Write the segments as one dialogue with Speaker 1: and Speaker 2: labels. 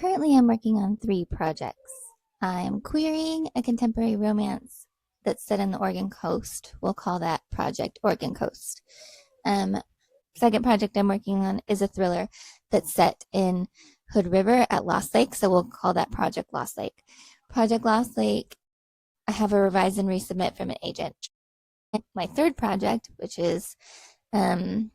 Speaker 1: Currently, I'm working on 3 projects. I'm querying a contemporary romance that's set in the Oregon coast. We'll call that Project Oregon Coast. Um, Second project I'm working on is a thriller that's set in Hood River at Lost Lake, so we'll call that Project Lost Lake. Project Lost Lake, I have a revise and resubmit from an agent. My third project, which is another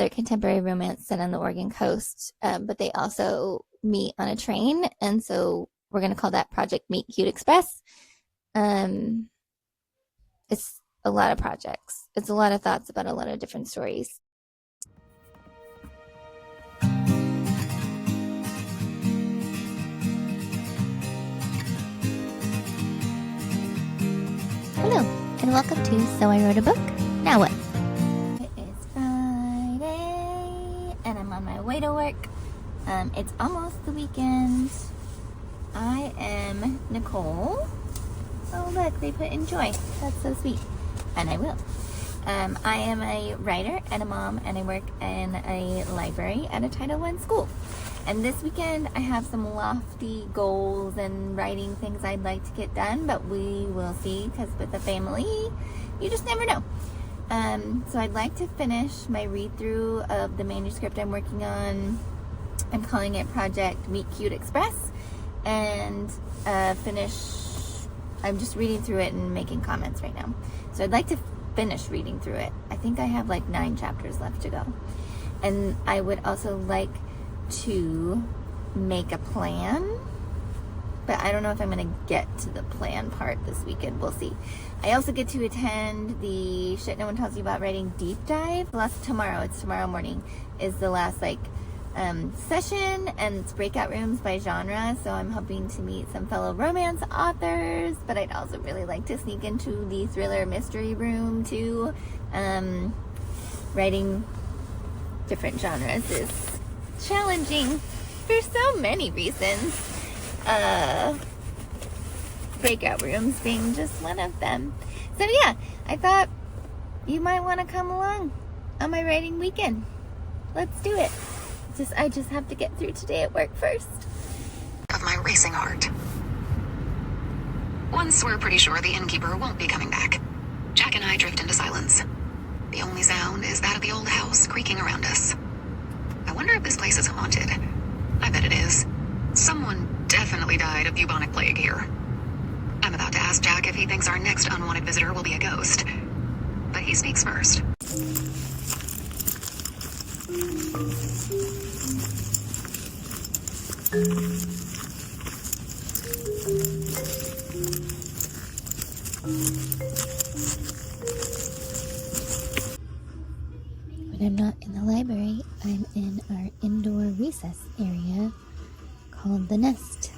Speaker 1: contemporary romance set on the Oregon coast, but they also meet on a train, and so we're going to call that Project Meet Cute Express. It's a lot of projects. It's a lot of thoughts about a lot of different stories. Hello, and welcome to So I Wrote a Book. Now what? It is Friday, and I'm on my way to work. It's almost the weekend. I am Nicole. Oh look, they put enjoy. That's so sweet. And I will. I am a writer and a mom, and I work in a library at a Title I school. And this weekend I have some lofty goals and writing things I'd like to get done, but we will see, because with a family, you just never know. So I'd like to finish my read-through of the manuscript I'm working on. I'm calling it Project Meet Cute Express, and I'm just reading through it and making comments right now. So I'd like to finish reading through it. I think I have like 9 chapters left to go. And I would also like to make a plan, but I don't know if I'm going to get to the plan part this weekend. We'll see. I also get to attend the Shit No One Tells You About Writing deep dive. It's tomorrow morning is the last session, and it's breakout rooms by genre, so I'm hoping to meet some fellow romance authors, but I'd also really like to sneak into the thriller mystery room too. Writing different genres is challenging for so many reasons, breakout rooms being just one of them. So yeah, I thought you might want to come along on my writing weekend. Let's do it. I just have to get through today at work first.
Speaker 2: Of my racing heart. Once we're pretty sure the innkeeper won't be coming back, Jack and I drift into silence. The only sound is that of the old house creaking around us. I wonder if this place is haunted. I bet it is. Someone definitely died of bubonic plague here. I'm about to ask Jack if he thinks our next unwanted visitor will be a ghost. But he speaks first.
Speaker 1: When I'm not in the library, I'm in our indoor recess area called the Nest.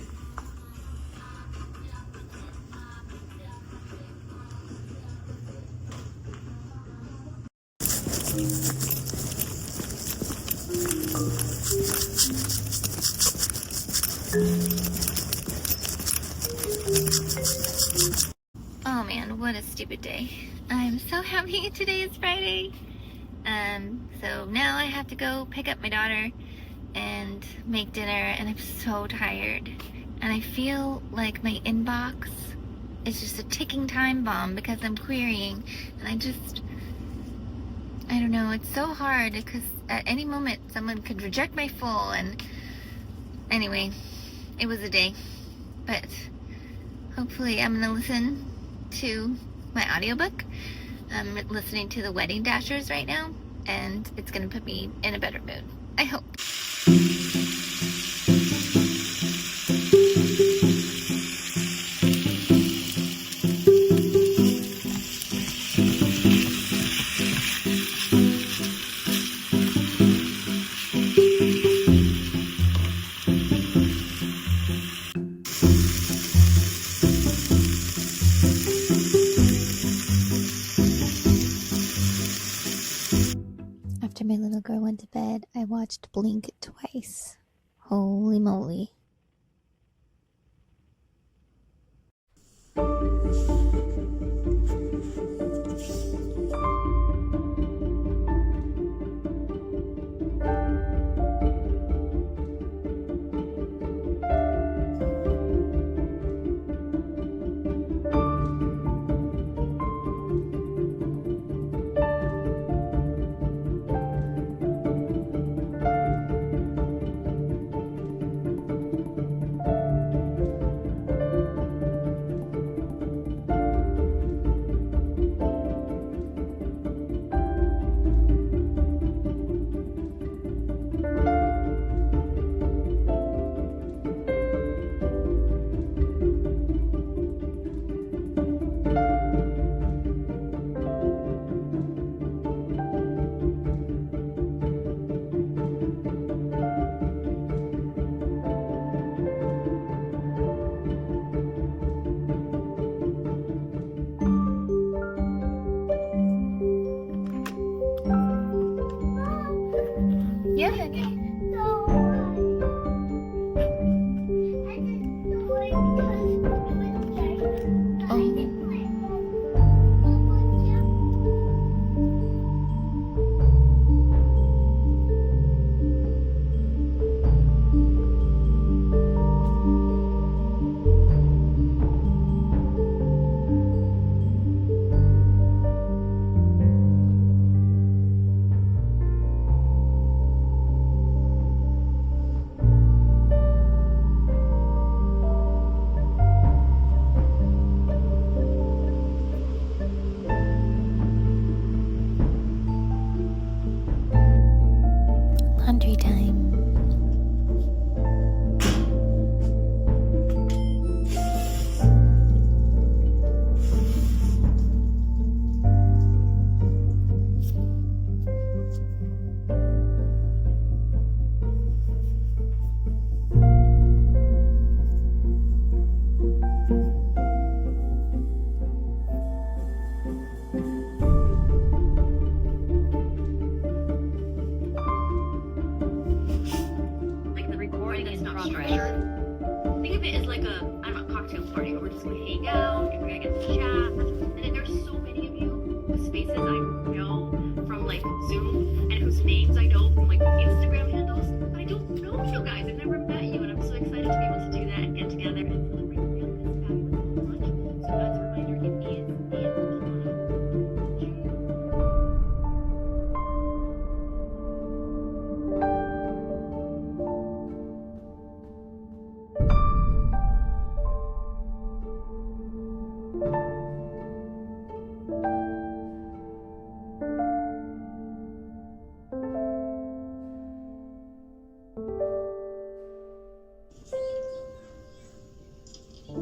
Speaker 1: Oh man, what a stupid day. I'm so happy today is Friday. So now I have to go pick up my daughter and make dinner, and I'm so tired. And I feel like my inbox is just a ticking time bomb because I'm querying, and I don't know, it's so hard because at any moment someone could reject my full, and anyway, it was a day. But hopefully I'm gonna listen to my audiobook. I'm listening to the Wedding Dashers right now, and it's gonna put me in a better mood, I hope. After my little girl went to bed, I watched Blink twice. Holy moly.
Speaker 3: party that's not structured. Think of it as like a, I don't know, cocktail party where we're just gonna hang out and we're gonna get to chat. And then there's so many of you whose faces I know from like Zoom and whose names I know from like Instagram handles. But I don't know you guys. I've never met you, and I'm so excited to be able to do that and get together and celebrate real this fabulous lunch. So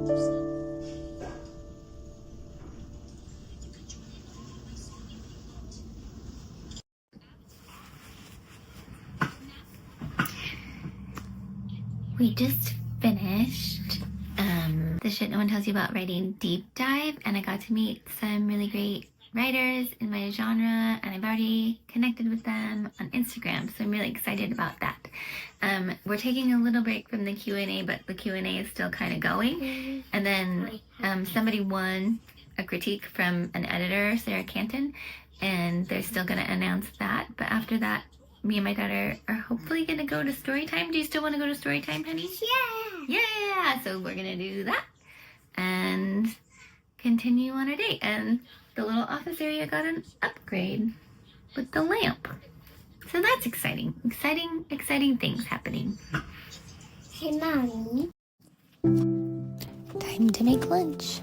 Speaker 3: as a reminder, it is in June.
Speaker 1: We just finished the Shit No One Tells You About Writing deep dive, and I got to meet some really great writers in my genre, and I've already connected with them on Instagram, so I'm really excited about that. We're taking a little break from the Q&A, but the Q&A is still kind of going. And then somebody won a critique from an editor, Sarah Canton, and they're still going to announce that. But after that, me and my daughter are hopefully going to go to story time. Do you still want to go to story time, honey?
Speaker 4: Yeah.
Speaker 1: Yeah, so we're going to do that and continue on our date. And the little office area got an upgrade with the lamp. So that's exciting. Exciting things happening.
Speaker 4: Hey, Mommy.
Speaker 1: Time to make lunch.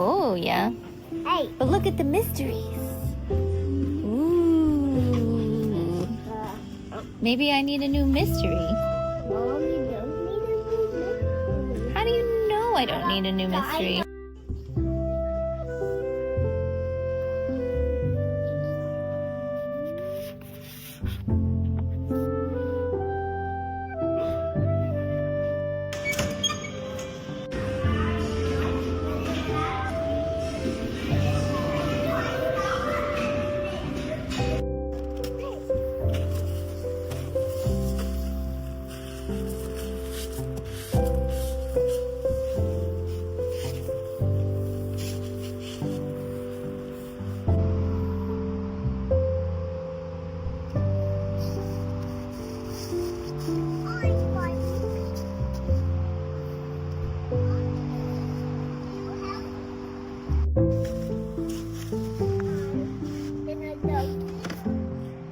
Speaker 1: Oh, yeah.
Speaker 4: Hey.
Speaker 1: But look at the mysteries. Ooh. Maybe I need a new mystery.
Speaker 4: Mom, you don't need a new mystery.
Speaker 1: How do you know I don't need a new mystery?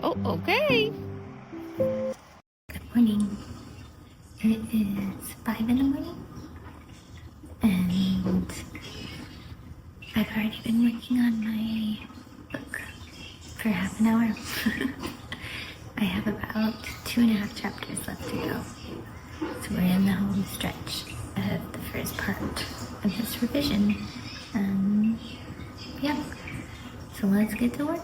Speaker 1: Oh, okay. Good morning. It is 5 in the morning, and I've already been working on my book for half an hour. I have about 2.5 chapters left to go. So we're in the home stretch of the first part of this revision. Yeah, so let's get to work.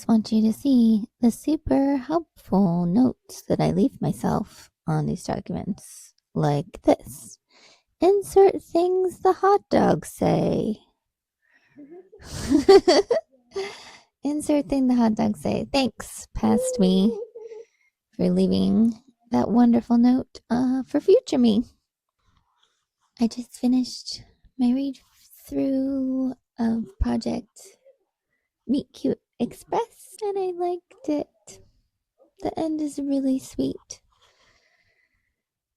Speaker 1: just want you to see the super helpful notes that I leave myself on these documents, like this. Insert things the hot dogs say. Insert thing the hot dogs say. Thanks, past me, for leaving that wonderful note for future me. I just finished my read through of Project Meet Cute Express, and I liked it. The end is really sweet.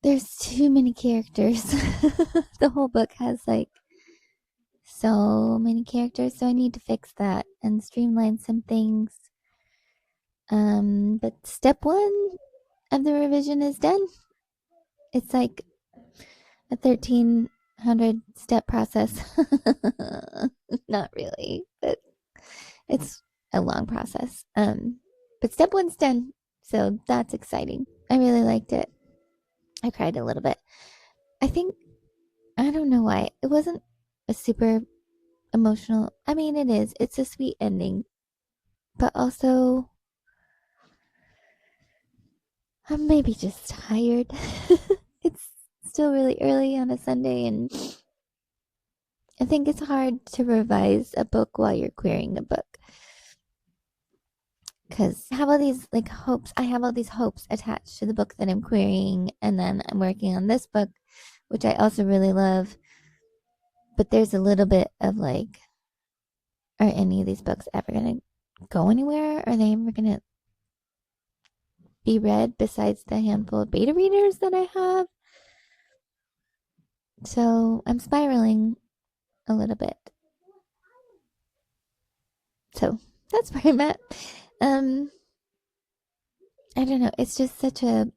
Speaker 1: There's too many characters. The whole book has like so many characters, so I need to fix that and streamline some things. But step 1 of the revision is done. It's like a 1300 step process. Not really, but it's a long process. But step 1's done, so that's exciting. I really liked it. I cried a little bit. I don't know why. It wasn't a super emotional. I mean, it is. It's a sweet ending. But also, I'm maybe just tired. It's still really early on a Sunday, and I think it's hard to revise a book while you're querying a book. Because I have all these like hopes. I have all these hopes attached to the book that I'm querying, and then I'm working on this book, which I also really love. But there's a little bit of like, are any of these books ever gonna go anywhere? Are they ever gonna be read besides the handful of beta readers that I have? So I'm spiraling a little bit. So that's where I'm at. I don't know. It's just such a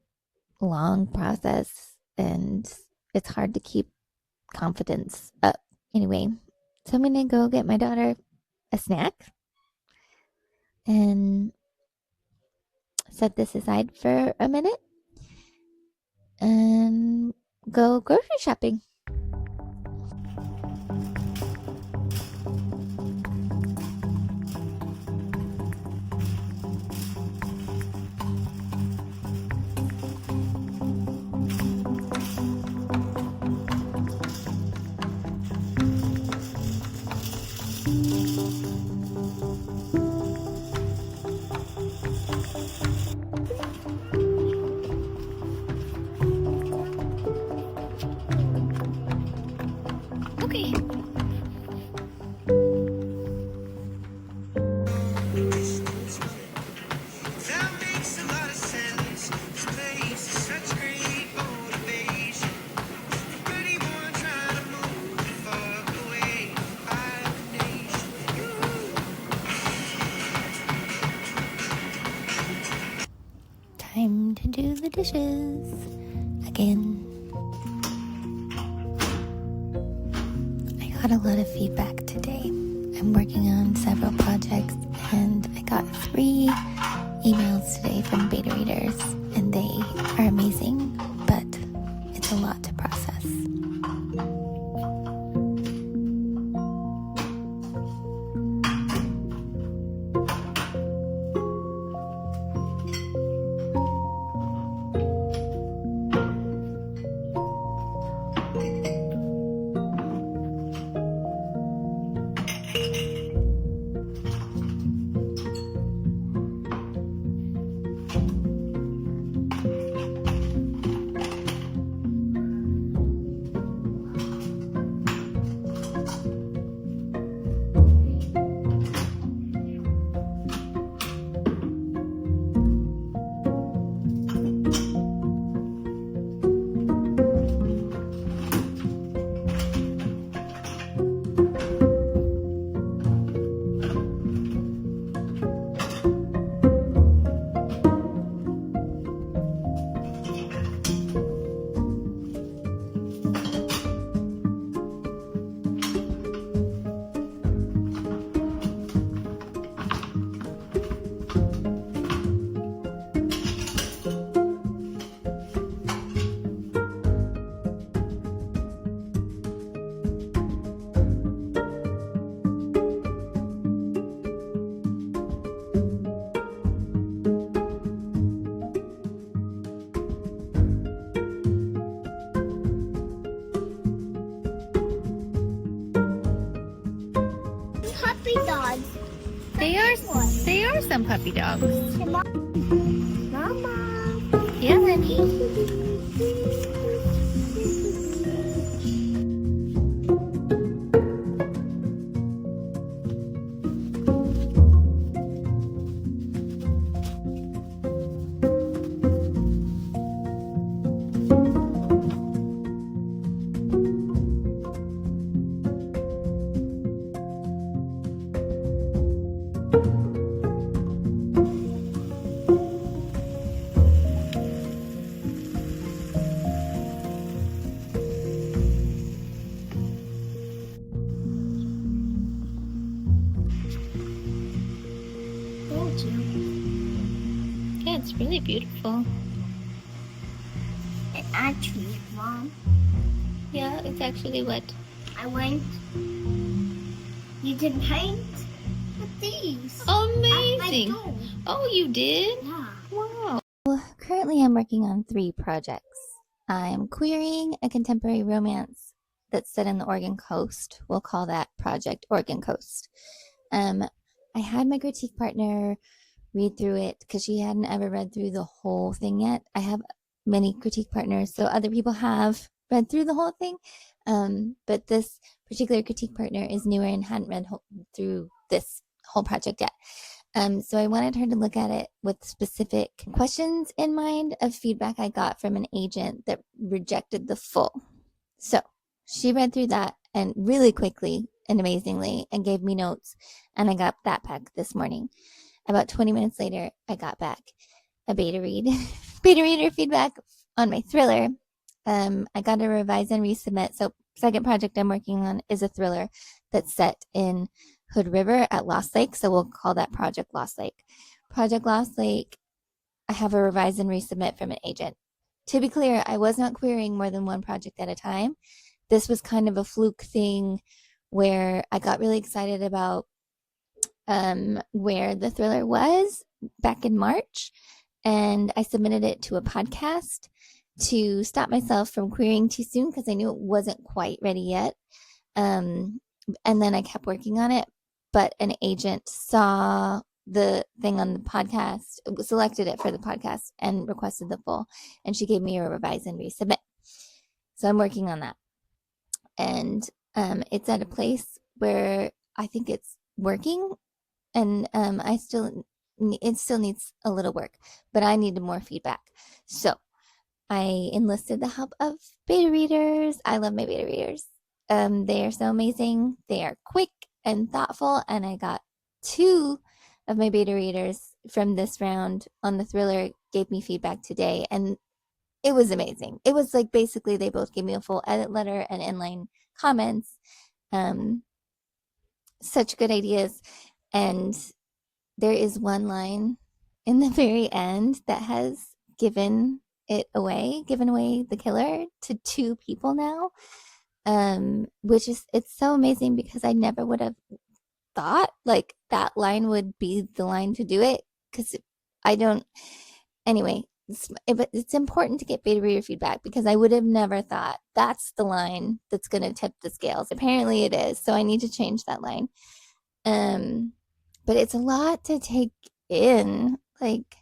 Speaker 1: long process, and it's hard to keep confidence up. Anyway, so I'm gonna go get my daughter a snack and set this aside for a minute and go grocery shopping.
Speaker 3: Okay.
Speaker 5: That makes a lot of sense. This place is such great motivation. For anyone trying to move far away by the nation.
Speaker 1: Time to do the dishes again. I got a lot of feedback today. I'm working on several projects, and I got 3 emails today from beta readers, and they are amazing, but it's a lot to process. some puppy dogs.
Speaker 4: Mama.
Speaker 1: Yeah, honey.
Speaker 4: Thank you.
Speaker 1: Yeah, it's really beautiful.
Speaker 4: And actually, Mom,
Speaker 1: Yeah, it's actually what?
Speaker 4: I went. You can paint with these.
Speaker 1: Amazing.
Speaker 4: I do.
Speaker 1: Oh, you did?
Speaker 4: Yeah.
Speaker 1: Wow. Currently, I'm working on 3 projects. I'm querying a contemporary romance that's set in the Oregon coast. We'll call that Project Oregon Coast. I had my critique partner read through it because she hadn't ever read through the whole thing yet. I have many critique partners, so other people have read through the whole thing. But this particular critique partner is newer and hadn't read through this whole project yet. So I wanted her to look at it with specific questions in mind of feedback I got from an agent that rejected the full. So she read through that and really quickly and amazingly and gave me notes, and I got that back this morning. About 20 minutes later, I got back a beta reader feedback on my thriller. I got to revise and resubmit. So second project I'm working on is a thriller that's set in Hood River at Lost Lake. So we'll call that Project Lost Lake. Project Lost Lake, I have a revise and resubmit from an agent. To be clear, I was not querying more than one project at a time. This was kind of a fluke thing where I got really excited about where the thriller was back in March, and I submitted it to a podcast to stop myself from querying too soon because I knew it wasn't quite ready yet. And then I kept working on it, but an agent saw the thing on the podcast, selected it for the podcast, and requested the full, and she gave me a revise and resubmit. So I'm working on that, and it's at a place where I think it's working, and it still needs a little work, but I needed more feedback. So I enlisted the help of beta readers. I love my beta readers. They are so amazing. They are quick and thoughtful, and I got 2 of my beta readers from this round on the thriller gave me feedback today, and it was amazing. It was like basically they both gave me a full edit letter and inline comments. Such good ideas. And there is one line in the very end that has given away the killer to 2 people now. Which is, it's so amazing because I never would have thought like that line would be the line to do it, because I don't, anyway, it's important to get beta reader feedback because I would have never thought that's the line that's going to tip the scales. Apparently it is, so I need to change that line. But it's a lot to take in. Like,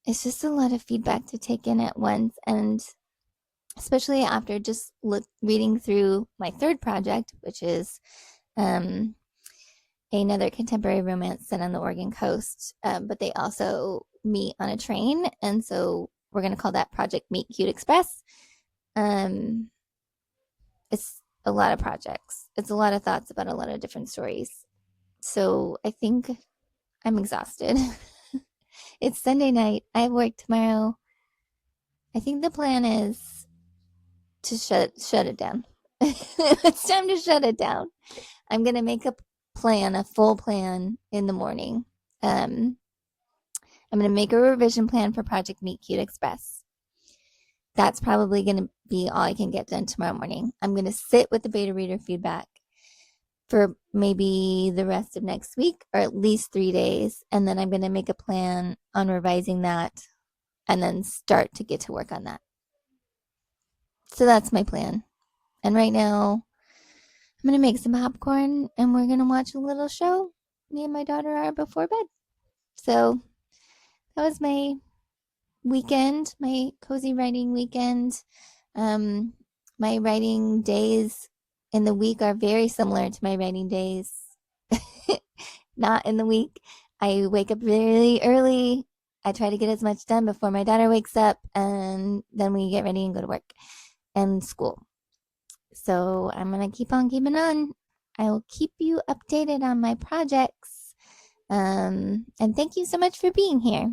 Speaker 1: it's just a lot of feedback to take in at once, and especially after just reading through my third project, which is another contemporary romance set on the Oregon coast, but they also meet on a train, and so we're going to call that Project Meet Cute Express. It's a lot of projects. It's a lot of thoughts about a lot of different stories. So I think I'm exhausted. It's Sunday night. I have work tomorrow. I think the plan is to shut it down. It's time to shut it down. I'm gonna make a full plan in the morning. I'm gonna make a revision plan for Project Meet Cute Express. That's probably gonna be all I can get done tomorrow morning. I'm gonna sit with the beta reader feedback for maybe the rest of next week, or at least 3 days, and then I'm gonna make a plan on revising that and then start to get to work on that. So that's my plan. And right now, I'm going to make some popcorn and we're going to watch a little show. Me and my daughter are before bed. So that was my weekend, my cozy writing weekend. Um, my writing days in the week are very similar to my writing days not in the week. I wake up really early. I try to get as much done before my daughter wakes up, and then we get ready and go to work and school. So I'm going to keep on keeping on. I will keep you updated on my projects. And thank you so much for being here.